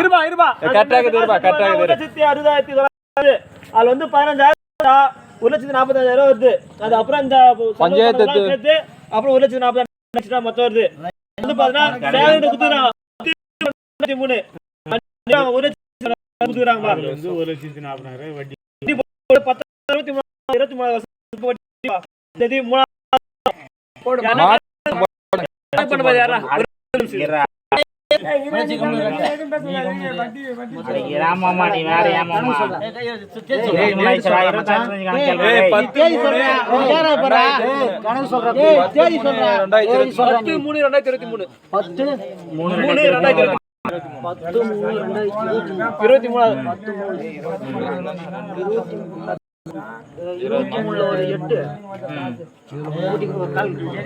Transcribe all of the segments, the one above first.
இருபா இருபா கரெக்டாக இருபா கரெக்டாக 1,60,000 அதுல வந்து 15,000 1,45,000 வருது. அது அப்புறம் இந்த பஞ்சாயத்து சேர்த்து அப்புறம் 1,40,000 மொத்தம் வருது. வந்து பாத்தீங்கன்னா சேலரி குடுக்குறாங்க 1,3 குடுக்குறாங்க. 1,40,000 வட்டி 23 வருஷம் வட்டி 3 ராமாமா நீ வேற ஏமாமா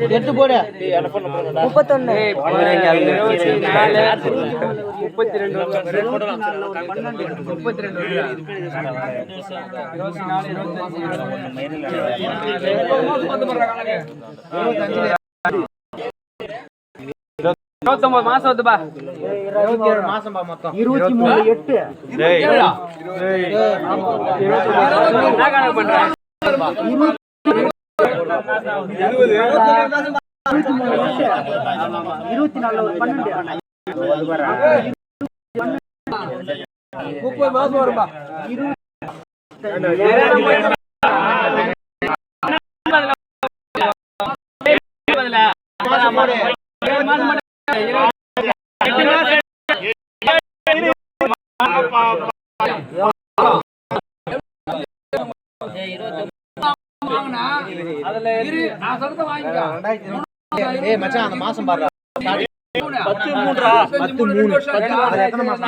8 போடு 31 29 மாசம் வருதுப்பா 27 மாசம் பா மொத்தம் 23 8 டேய் என்ன கணக்கு பண்ற 20 24 ஒரு 12 30 மாசம் வரும்பா 20 மச்சான் அந்த மாசம் பாரு 13 எத்தனை மாசம்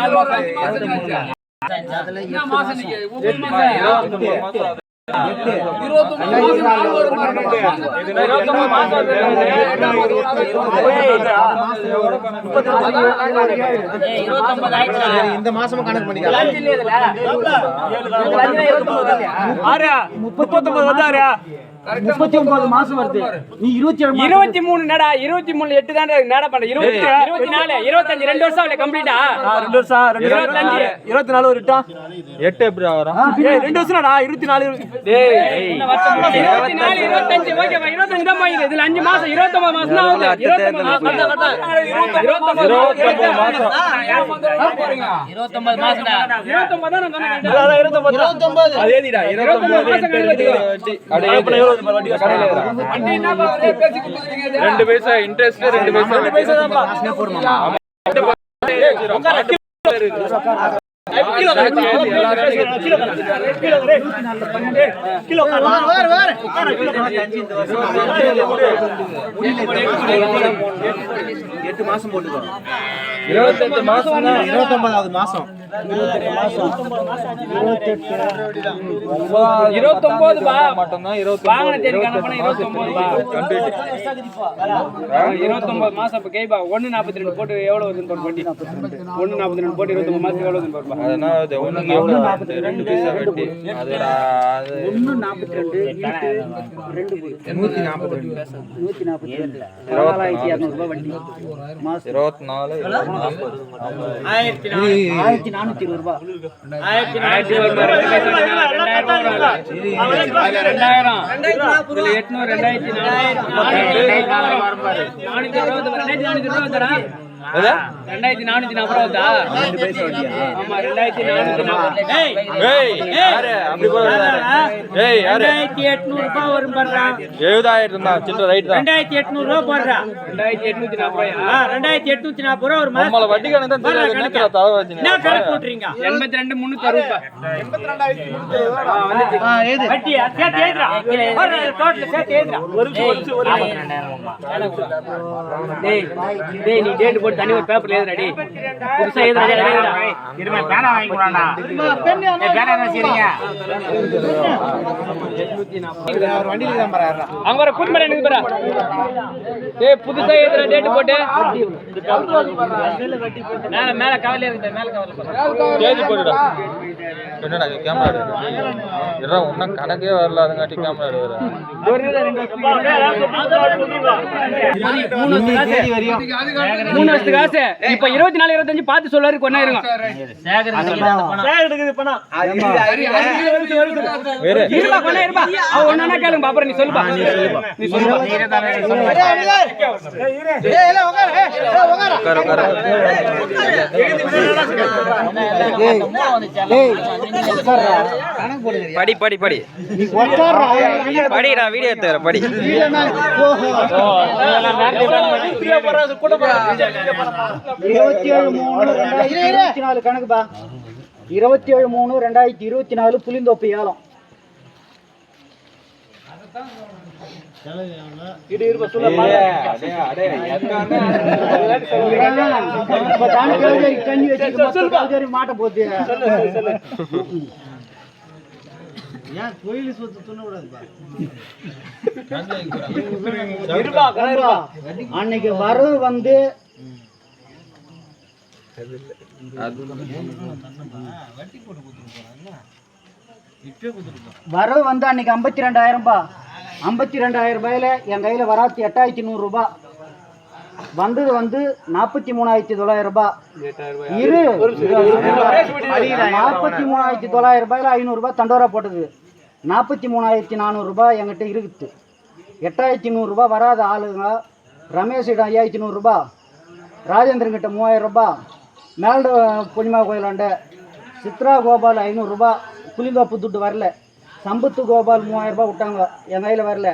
அதுல 8 மாசம் 29 இந்த மாசம் கணக்கு பண்ணிக்கலாம் 39 வந்தாரு 39 மாசம் வருது நீ 23 என்னடா 23 8 தான் என்னடா பண்ற 24 25 2 வருஷம் அவளே கம்ப்ளீட்டா 2 வருஷம் 25 24 ஒரு 8 எப்படி வரும் 2 வருஷம்டா 24 டேய் 24 25 ஓகேவா 25 தான் போயிடு இதுல 5 மாசம் 29 மாசம் தான் ஆகுது 29 மாசம் 29 மாசம் 29 மாசம்டா 29 தான் நான் 29 அதேடிடா 29 அப்படியே 2 பைசா இன்ட்ரெஸ்ட் 2 பைசா தான்ப்பா போடுமா கிலோ கிலோ வேற 8 மாசம் போட்டுக்கோ 28 மாசம் 29வது மாசம் 29 பா மட்டும் தான் 20 வாங்குன தேதி கணக்கு 29 பா 29 மாசம் அப்ப கேபா 142 போட்டு எவ்வளவு வருதுன்னு பாரு வட்டி 142 போட்டு 29 மாசம் எவ்வளவு வருதுன்னு பாருப்பா அதனா 2 பைசா வட்டி அது 142 142 142 ரூபாய் வட்டி மாசம் 24 1420 ரூபாய் 2440 வருதா 2800 ரூபாய் வரும் பாருடா 70000 தான் சின்ன ரைட் தான் 2800 ரூபாய் போடுறா 2840 2840 ரூபாய் ஒரு மாசம் நம்மள வட்டி கணக்கு தான் தெரியாது என்னக்கற தலை வச்சிங்க என்ன கணக்கு போட்றீங்க 82360 ரூபாய் ஏது வட்டி சேர்த்து ஏதுடா டோட்டல் சேர்த்து ஏதுடா ஒரு டேய் நீ டேட் போட்டு தனி ஒரு பேப்பர்ல எழுதுடா டேய் புதுசா எழுதுடா இருமே பேனா வாங்கி போறானே பேனா என்ன செய்றீங்க 840 வண்டில தான் பராறா அங்க வர கூட்மர எனக்கு பரா டேய் புதுசா எழுதுடா டேட் போட்டு மேல கவர்ல இருக்கு மேல கவர்ல தேதி போடுடா என்னடா கேமரா எடு இரா ஒண்ணா கணக்கே வரல அதுங்காட்டி கேமரா எடுறா ஒரு 2 வருஷம் 3 வருஷம் பேசுறதுக்கு ஆசை. இப்ப 24 25 பார்த்து சொல்லுவாரு கொண்டா இருங்க. சேகர் எடுக்குது பணம் இருப்பா கொண்டா இருப்பா. அவ ஒண்ணா கேளுங்க அப்புறம் நீ சொல்லுப்பா. நீ சொல்லுப்பா. படி படி படி படிடா வீடியோ எடுத்து படி. 27/3/2024 கணக்குப்பா. 27/3/2024 புளிந்தோப்பு ஏலம். மாட்ட போகுது. அன்னைக்கு வரவு வந்து அன்னைக்கு 52,000 ரூபாய். 52,000 ரூபாயில என் கையில வராது 8,100 ரூபாய். வந்தது வந்து 43,900 ரூபாய். 43,900 ரூபாயில 500 ரூபாய் தண்டோரா போட்டது. 43,400 ரூபாய் என்கிட்ட இருக்குது. 8,100 ரூபாய் வராத ஆளுங்க. ரமேஷிடம் 5,100 ரூபாய், ராஜேந்திரன் கிட்ட 3,000 ரூபாய், மேல்ட புனிமா கோயிலாண்ட சித்ரா கோபால் 500 ரூபாய் புளிந்தோப்பு துட்டு வரல. சம்பத்து கோபால் 3,000 ரூபாய் விட்டாங்க, என் கையில் வரல.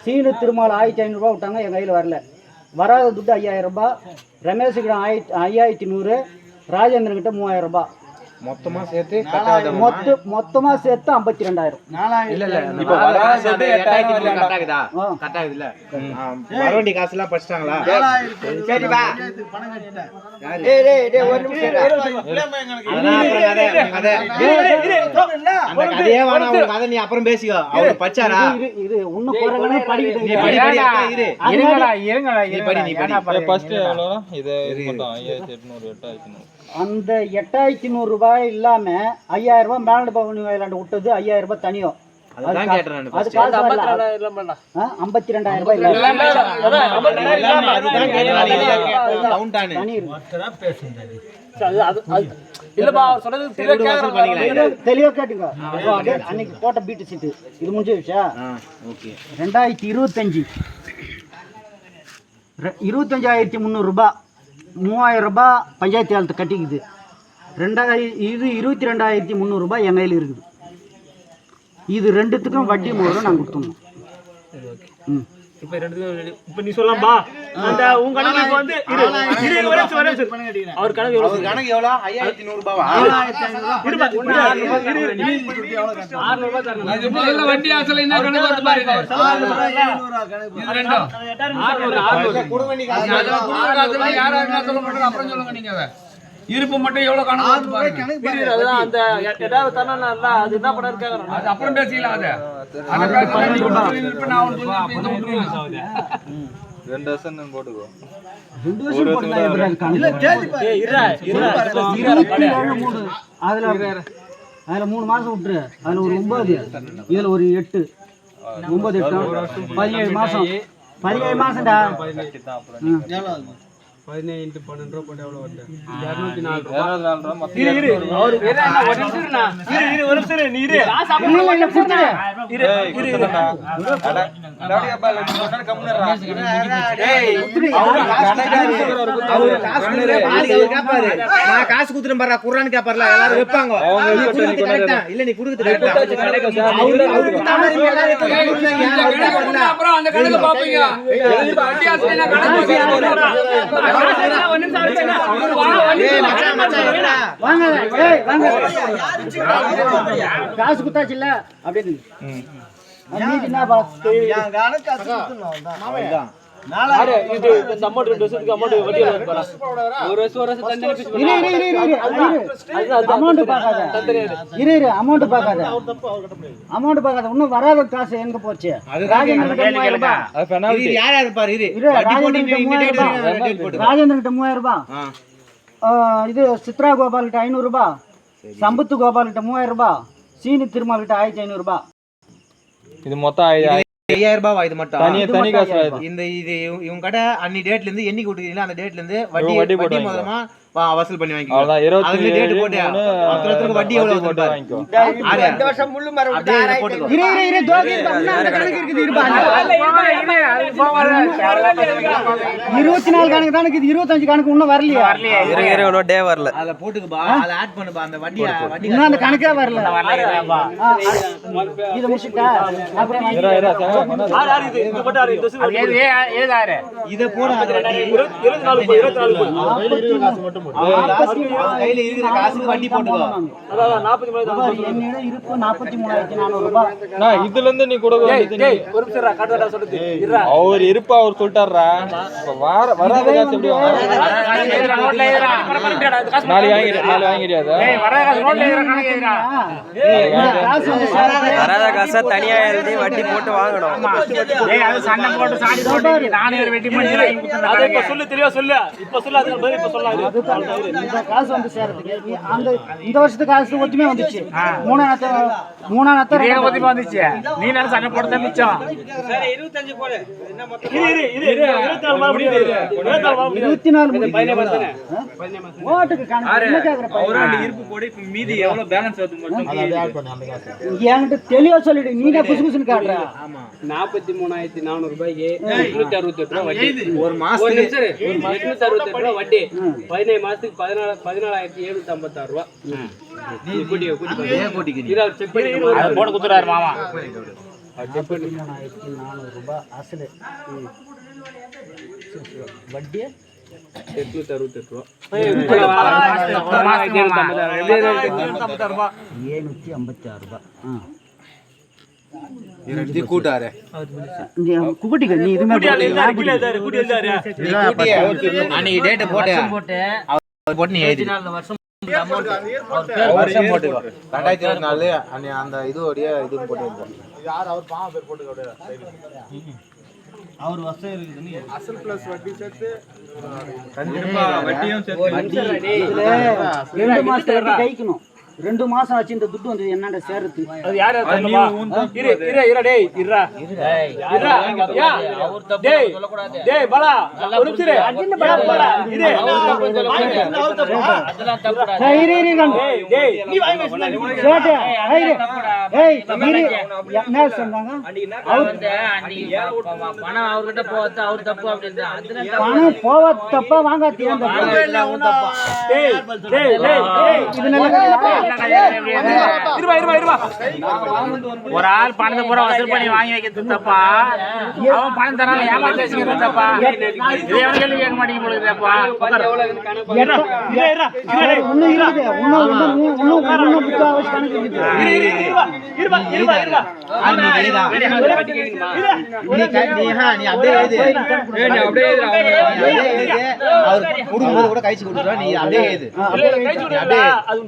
சீனு திருமால் 1,500 ரூபாய் விட்டாங்க, என் கையில் வரல. வராத துட்டு 5,000 ரூபாய். ரமேஷுக்கிட்ட 5,100, ராஜேந்திரன் கிட்ட 3,000 ரூபாய். மொத்தமா சேர்த்து 52,000. மறுபடி காசு எல்லாம் படிச்சிட்டாங்களா? நீ அப்புறம் பேசிக்கோ. அவரு படிச்சாரா? அந்த 8,100 ரூபாய் இல்லாம 5,000 ரூபாய் மேல்நாடு பவனி விளையாண்டு விட்டது. 5,000 ரூபாய் தனியும். அது காசு 52,000 ரூபாய் தெளிவா கேட்டுங்க. அன்னைக்கு போட்ட பீட்டு சீட்டு இது முடிஞ்ச விஷயம். 2025 25,300 ரூபாய், 3,000 ரூபாய் பஞ்சாயத்து ஏலத்தை கட்டிக்குது. இது 22,300 ரூபாய் என் கையில் இருக்குது. இது ரெண்டுத்துக்கும் வட்டி மூலம் நாங்கள் கொடுத்துருந்தோம். இப்ப நீ சொல்லலாம்பா. அந்த உங்க கணக்கு வந்து அவர் கணக்கு எவ்வளவு? கணக்கு எவ்வளவு? 5,100 ரூபாவா? வட்டி அசல் என்ன கணக்கு வருது பாருங்க. அப்புறம் சொல்லுங்க நீங்க. இருப்பு மட்டும் எவ்வளவு கணக்கு அந்த ஏதாவது தரணும். அது என்ன பண்ண இருக்காங்க, அது அப்புறம் பேசிக்கலாம். அது 2 வருஷம் போட்டுக்கோ. 2 வருஷம் போட்டுதான் அதுல 3 மாசம் விட்டுரு. அதுல ஒரு 9, இதுல ஒரு 8, 9 8 17 மாசம். 17 மாசம்டா. 15 12 ரூபாய் போட்டு எவ்வளவு வருது? 204 ரூபாய். காசு குடுத்துட்டு பாரு, குர்ஆன் கேப்பார்ல எல்லாரும் வைப்பாங்க. இல்ல நீ குடுக்குறது அப்புறம் அந்த கணக்கு பாப்பீங்க. வட்டி அசல் கணக்கு காசு குத்தாச்சுல்ல அப்படின்னு இன்னும் வராத காசு எங்க போச்சு? ராஜேந்திரன் கிட்ட 3,000 ரூபாய், இது சித்ரா கோபால் கிட்ட 500 ரூபாய், சம்பத்து கோபால் கிட்ட 3,000 ரூபாய், சீனி திருமால் கிட்ட 1,500 ரூபாய். இது மொத்தம் 5000 ரூபாய் இது மட்டும் தனி காசு இந்த இது இவங்க கடை அன்னி டேட்ல இருந்து என்னைக்கு விட்டுக்கிறீங்களோ அந்த டேட்ல இருந்து வட்டி முதலமா வசூல் பண்ணி வாங்கிக்கோ. அதுல டேட் போட்டு ஒருத்தருக்கு வட்டி எவ்வளவு போட்டு வாங்கிக்கோ. இந்த வருஷம் முள்ளு மரம் அப்படியே போட்டுக்கோ. இரு தோகி அந்த கணக்கு இருக்குது இருப்பா. 24 கணக்கு தான் இருக்குது, 25 கணக்கு இன்னும் வரலையா? இன்னும் டே வரல. அத போட்டுக்குப்பா, அத ஆட் பண்ணுப்பா. அந்த வட்டி இன்னும் அந்த கணக்கே வரல. இது முடிச்சிட்டா அப்புறம் இது போட்டு ஆறு இது ஏதாரு இத போடு. அது 24 காசு மட்டும் கையில இருக்கிற காசுக்கு வட்டி போட்டுக்கோ. அதான் 43 என்னிடம் இருப்பு 43,400 ரூபாய். இதுல இருந்து நீ கூட ஒரு நிமிஷம் காட்டுடா சொல்லுது அவர் இருப்பா அவர் சொல்லிட்டாரா வராத காசு எப்படி நாளை வாங்கிடுறாத வராத காசை தனியா எழுதி வட்டி போட்டு வாங்கணும். சொல்லு தெளிவா சொல்லு இப்ப சொல்லு அதுக்கு பதில் இப்ப சொல்லாது இந்த காசு வந்து சேரதுக்கு அந்த இந்த வருஷத்துக்கு காசு ஒத்துமே வந்துச்சு. மூணாயிரத்தை வந்துச்சு. நீ என்ன சண்டை போட்டு மிச்சம் 24 ஓட்டுக்கு இருப்பு போடு இப்ப மீதி எவ்வளவு பேலன்ஸ் வருது மட்டும் என்கிட்ட தெளிவா சொல்லிடு. நீங்க புசு புசுன்னு காட்டுற. 43,400 ரூபாய்க்கு 868 ரூபாய் வட்டி. ஒரு மாசத்துக்கு 868 ரூபாய் வட்டி. 17 மாசத்துக்கு 14,756 ரூபாய். நீ போட்டு குத்துறாரு மாமா. 13,400 ரூபாய் அசல். வட்டி 868 ரூபாய். 756 ரூபாய். இது கூட்டாரு குகுட்டிக்கு நீ இதுமே அன்னைக்கு டேட் போட்டு போட்டு நீ எழுதி வருஷம் போட்டுக்கோ. 2024 அந்த இதோடைய இது போட்டு யார் அவர் பாவம் பேர் போட்டுக்கோ. அவர் வருஷம் இருக்குதுன்னு அசல் பிளஸ் வட்டி சேர்த்து வட்டியும் சேர்த்து 2 மாசத்துல கைக்கணும். 2 மாசம் ஆச்சு இந்த துட்டு வந்து என்னண்ட சேர்றது. அது யாரு தரணுமா? இரு டேய் இருடா இருடா அவர் தப்பு சொல்ல கூடாது. டேய் பலா ஒரு நிமிஷம் இரு. அஞ்சு பலா இரு அவர் தப்பு அதெல்லாம் தப்புடா. இரு டேய் நீ வாங்கி பேசுடா. சேட்டே ஏய் இரு என்ன சொன்னாங்க? அவர் வந்து பணம் அவர்கிட்ட போறது அவர் தப்பு அப்படின்றது. அதெல்லாம் பணம் போவ தப்பா வாங்காதீங்க. டேய் டேய் டேய் இது நல்லா ஒரு ஆள் பணத்தை பூரா வசூல் பண்ணி வாங்கி வைக்கிறது தப்பா? அவன் பணம் தரான ஏமாத்தி வச்சுக்கிறது தப்பா? இது எவன் கேள்வி கேட்க மாட்டேங்க போல இருக்குப்பா. கூட கைச்சு கொடுத்துருவா. நீ அப்படியே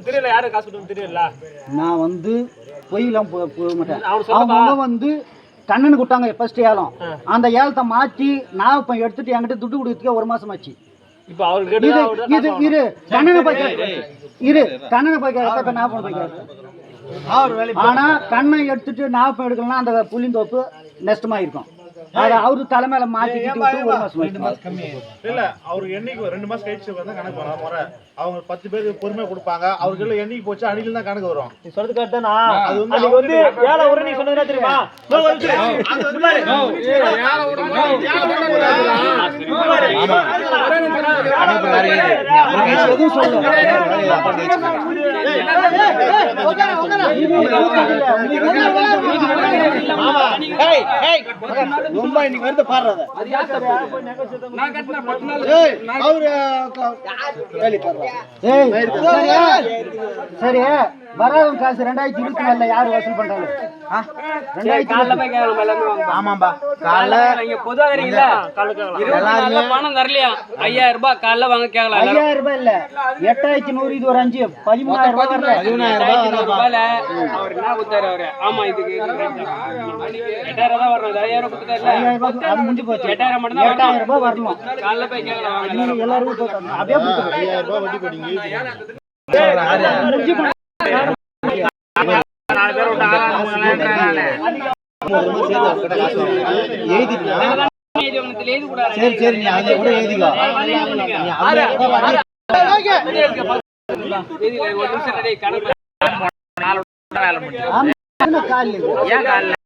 தெரியல யாரு காசு கொடுத்து தெரியல. நான் வந்து பொய்லாம் போக மாட்டேன். அவங்க வந்து கண்ணனு கொடுத்தாங்க ஃபர்ஸ்ட் ஏலம். அந்த ஏலத்தை மாற்றி நான் இப்போ எடுத்துட்டு என்கிட்ட துட்டு கொடுத்துக்க 1 மாசம் ஆச்சு. இப்போ அவருக்கு இரு கண்ணனை போய் கேட்க நான் போய் கேட்க. ஆனா கண்ணை எடுத்துட்டு நான் இப்போ எடுக்கலாம் அந்த புள்ளிந்தோப்பு நஷ்டமா இருக்கும். அது அவரு தலைமையில மாத்திக்கிட்டு 1 மாசம் கம்மி இல்ல. அவருக்கு என்னைக்கு 2 மாசம் கழிச்சு வந்து கணக்கு வரும். முறை அவங்க 10 பேருக்கு பொறுமையா கொடுப்பாங்க. அவருக்கு என்னைக்கு போச்சு அன்னைக்கு தான் கணக்கு வரும். நீ சொல்றது கரெக்ட் தானா? அது வந்து ஏல ஒரு நீ சொன்னதா தெரியுமா? ரொம்ப இன்னைக்கு வந்து பாடுறத சரி வராதவங்க காசு 2024 யாரு வசூல் பண்றாங்க? ஆமாம்பா காலைல பணம் தரலையா? 5000 ரூபாய் காலைல வாங்க கேட்கலாம். 5000 ரூபாய் இல்ல 8100 இது ஒரு 5 13000 ரூபாய் வரல. 13000 ரூபாயில அவர் என்ன கொடுத்தாரு அவரு? ஆமா இதுக்கு 8000 தான் வரணும். 5000 கொடுத்தாரு. 5000 ரூபாய் அது முடிஞ்சு போச்சு. 8000 மட்டும் தான் 8000 ரூபாய் வரணும். காலைல போய் கேட்கலாம். நீங்க எல்லாரும் அப்படியே 5000 ரூபாய் வட்டி போட்டீங்க. முடிஞ்சு 4 பேர் விட்டு போடுறோமோ சேர்த்து அவர்கிட்ட காசு வாங்கிக்கலாம். எழுதிட்டா சரி சரி நீ அதை கூட எழுதிக்கோ. நீ அதை கூட வண்டி காலையில்